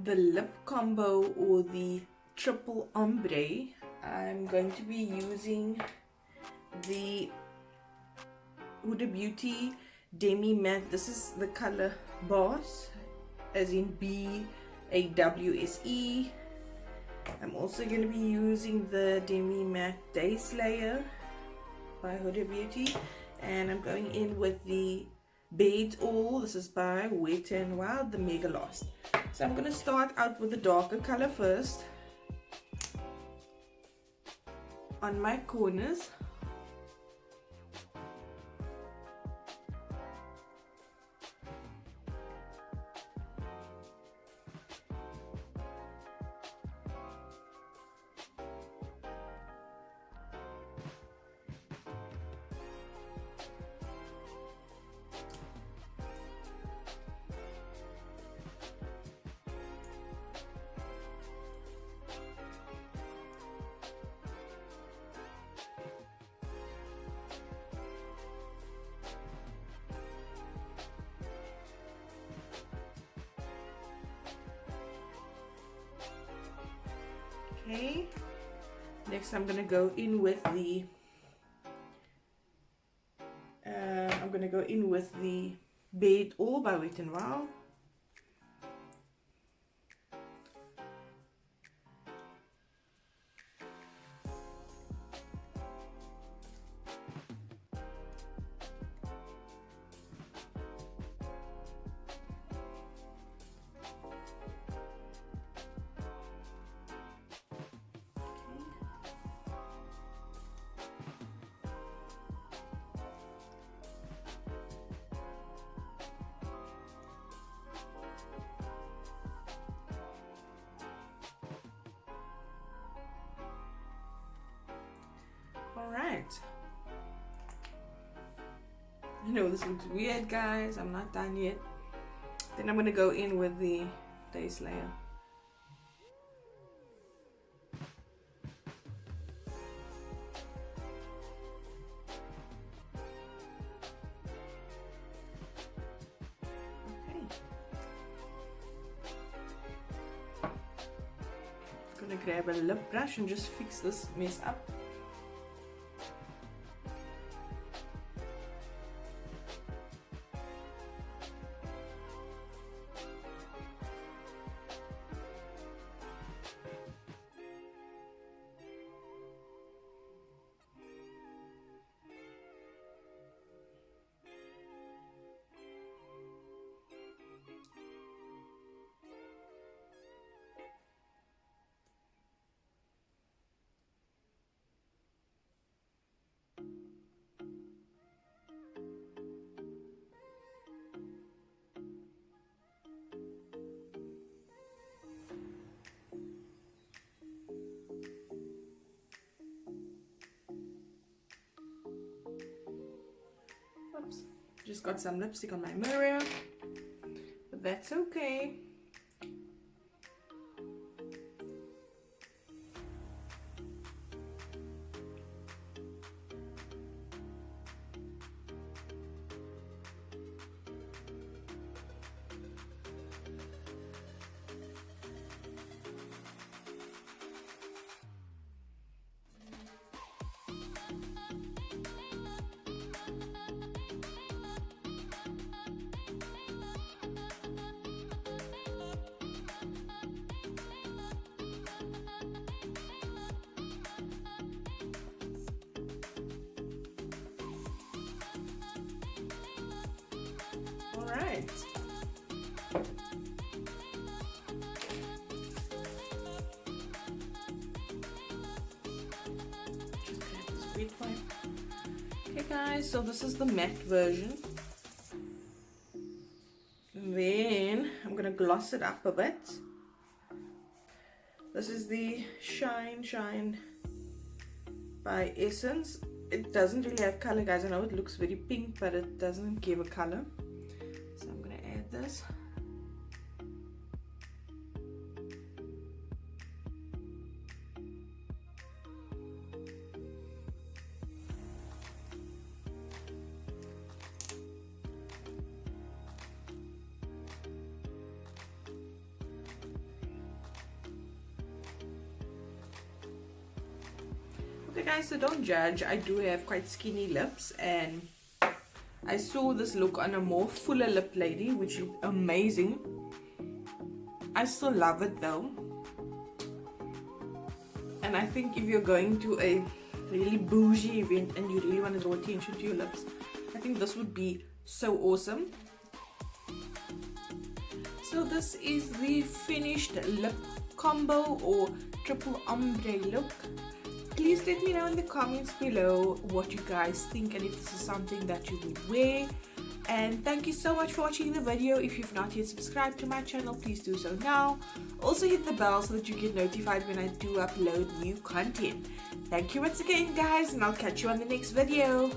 the lip combo or the triple ombre, I'm going to be using the Huda Beauty Demi Matte. This is the color Boss, as in BAWSE. I'm also going to be using the Demi Matte Day Slayer by Huda Beauty, and I'm going in with the Beads All. This is by Wet n Wild, the Mega Lost. So I'm going to start out with the darker color first on my corners. Okay, next I'm gonna go in with the Bead All by Wet n Wild. Alright, I know this looks weird, guys. I'm not done yet. Then I'm going to go in with the Day Slayer. Okay. I'm going to grab a lip brush and just fix this mess up. Oops, just got some lipstick on my mirror, but that's okay. All right. Just grab this wet wipe. Okay, guys, so this is the matte version. And then I'm gonna gloss it up a bit. This is the Shine by Essence. It doesn't really have color, guys. I know it looks very pink, but it doesn't give a color. So I'm gonna add this. So guys, so don't judge. I do have quite skinny lips, and I saw this look on a more fuller lip lady, which looked amazing. I still love it though. And I think if you're going to a really bougie event and you really want to draw attention to your lips, I think this would be so awesome. So this is the finished lip combo or triple ombre look. Please let me know in the comments below what you guys think and if this is something that you would wear. And thank you so much for watching the video. If you've not yet subscribed to my channel, please do so now. Also hit the bell so that you get notified when I do upload new content. Thank you once again guys, and I'll catch you on the next video.